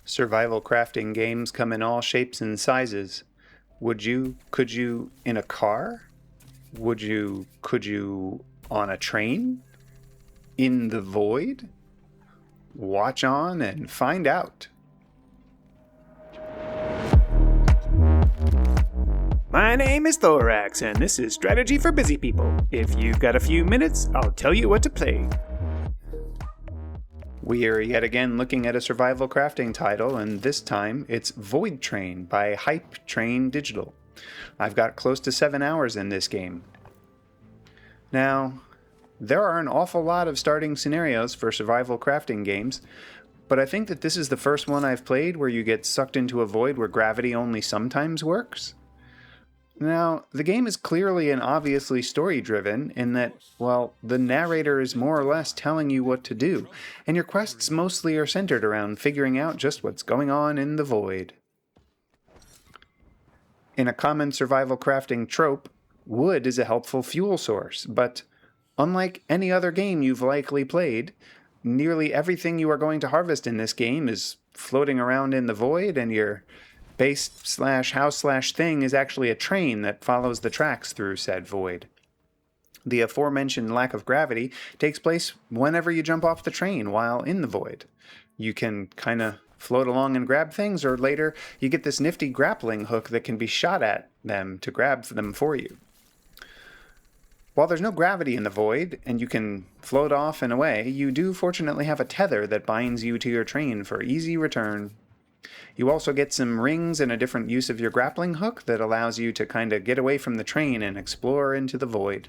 Survival crafting games come in all shapes and sizes. Could you in a car? Could you on a train? In the void? Watch on and find out. My name is Thoraxe, and this is Strategy for Busy People. If you've got a few minutes, I'll tell you what to play. We are yet again looking at a survival crafting title, and this time it's Voidtrain by Hype Train Digital. I've got close to 7 hours in this game. Now, there are an awful lot of starting scenarios for survival crafting games, but I think that this is the first one I've played where you get sucked into a void where gravity only sometimes works. Now, the game is clearly and obviously story-driven in that, well, the narrator is more or less telling you what to do, and your quests mostly are centered around figuring out just what's going on in the void. In a common survival crafting trope, wood is a helpful fuel source, but unlike any other game you've likely played, nearly everything you are going to harvest in this game is floating around in the void, and your base/house/thing is actually a train that follows the tracks through said void. The aforementioned lack of gravity takes place whenever you jump off the train while in the void. You can kind of float along and grab things, or later you get this nifty grappling hook that can be shot at them to grab them for you. While there's no gravity in the void, and you can float off and away, you do fortunately have a tether that binds you to your train for easy return. You also get some rings and a different use of your grappling hook that allows you to kind of get away from the train and explore into the void.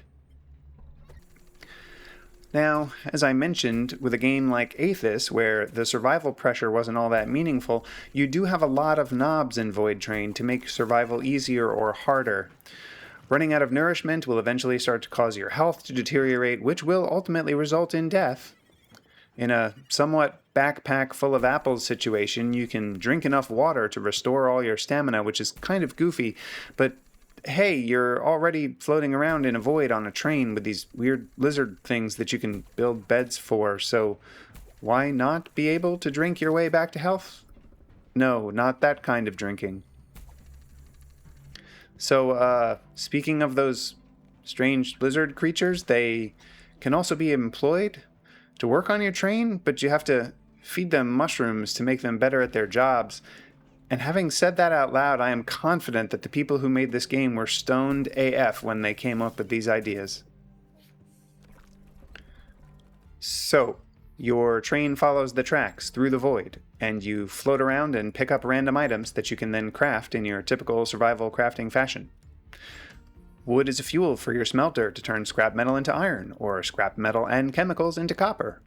Now, as I mentioned, with a game like Aethys, where the survival pressure wasn't all that meaningful, you do have a lot of knobs in Voidtrain to make survival easier or harder. Running out of nourishment will eventually start to cause your health to deteriorate, which will ultimately result in death. In a somewhat backpack full of apples situation, you can drink enough water to restore all your stamina, which is kind of goofy, but hey, you're already floating around in a void on a train with these weird lizard things that you can build beds for, so why not be able to drink your way back to health? No, not that kind of drinking. So, speaking of those strange lizard creatures, they can also be employed to work on your train, but you have to feed them mushrooms to make them better at their jobs. And having said that out loud, I am confident that the people who made this game were stoned AF when they came up with these ideas. So, your train follows the tracks through the void, and you float around and pick up random items that you can then craft in your typical survival crafting fashion. Wood is a fuel for your smelter to turn scrap metal into iron, or scrap metal and chemicals into copper.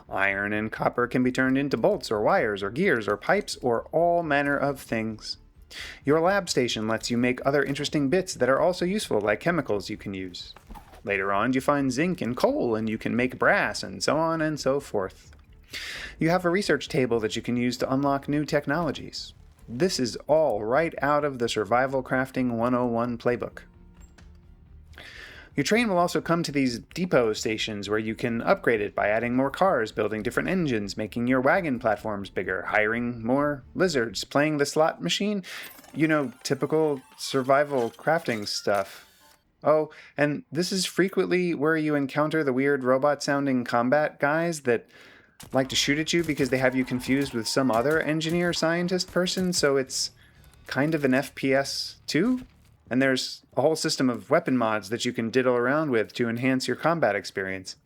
Iron and copper can be turned into bolts or wires or gears or pipes or all manner of things. Your lab station lets you make other interesting bits that are also useful, like chemicals you can use. Later on, you find zinc and coal, and you can make brass, and so on and so forth. You have a research table that you can use to unlock new technologies. This is all right out of the Survival Crafting 101 playbook. Your train will also come to these depot stations where you can upgrade it by adding more cars, building different engines, making your wagon platforms bigger, hiring more lizards, playing the slot machine, typical survival crafting stuff. Oh, and this is frequently where you encounter the weird robot-sounding combat guys that like to shoot at you because they have you confused with some other engineer scientist person, so it's kind of an FPS too? And there's a whole system of weapon mods that you can diddle around with to enhance your combat experience.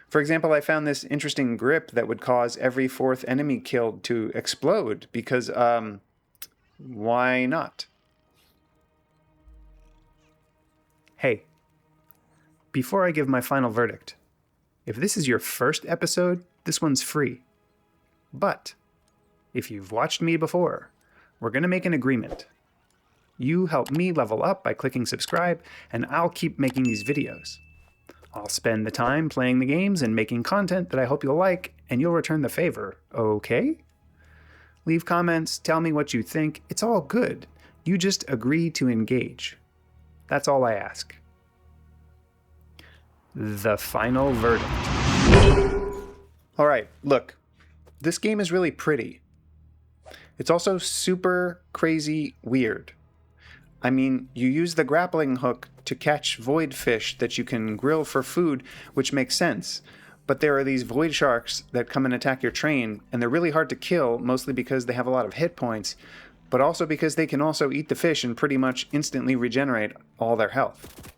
For example, I found this interesting grip that would cause every fourth enemy killed to explode because, why not? Hey, before I give my final verdict, if this is your first episode, this one's free. But if you've watched me before, we're going to make an agreement. You help me level up by clicking subscribe, and I'll keep making these videos. I'll spend the time playing the games and making content that I hope you'll like, and you'll return the favor, okay? Leave comments, tell me what you think. It's all good. You just agree to engage. That's all I ask. The final verdict. Alright, look. This game is really pretty. It's also super crazy weird. I mean, you use the grappling hook to catch void fish that you can grill for food, which makes sense. But there are these void sharks that come and attack your train, and they're really hard to kill, mostly because they have a lot of hit points, but also because they can also eat the fish and pretty much instantly regenerate all their health.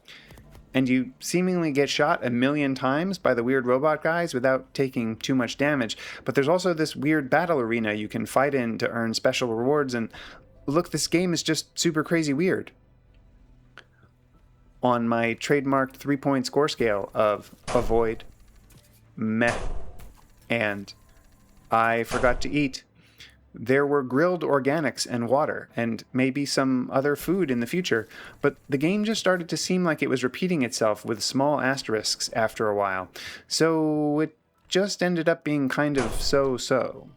And you seemingly get shot 1,000,000 times by the weird robot guys without taking too much damage, but there's also this weird battle arena you can fight in to earn special rewards, and look, this game is just super crazy weird. On my trademarked 3-point score scale of avoid, meh, and I forgot to eat, there were grilled organics and water, and maybe some other food in the future, but the game just started to seem like it was repeating itself with small asterisks after a while, so it just ended up being kind of so-so.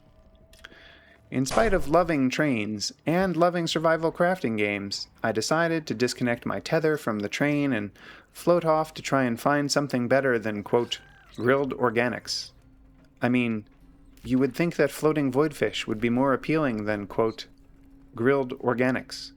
In spite of loving trains and loving survival crafting games, I decided to disconnect my tether from the train and float off to try and find something better than, quote, grilled organics. I mean, you would think that floating voidfish would be more appealing than, quote, grilled organics.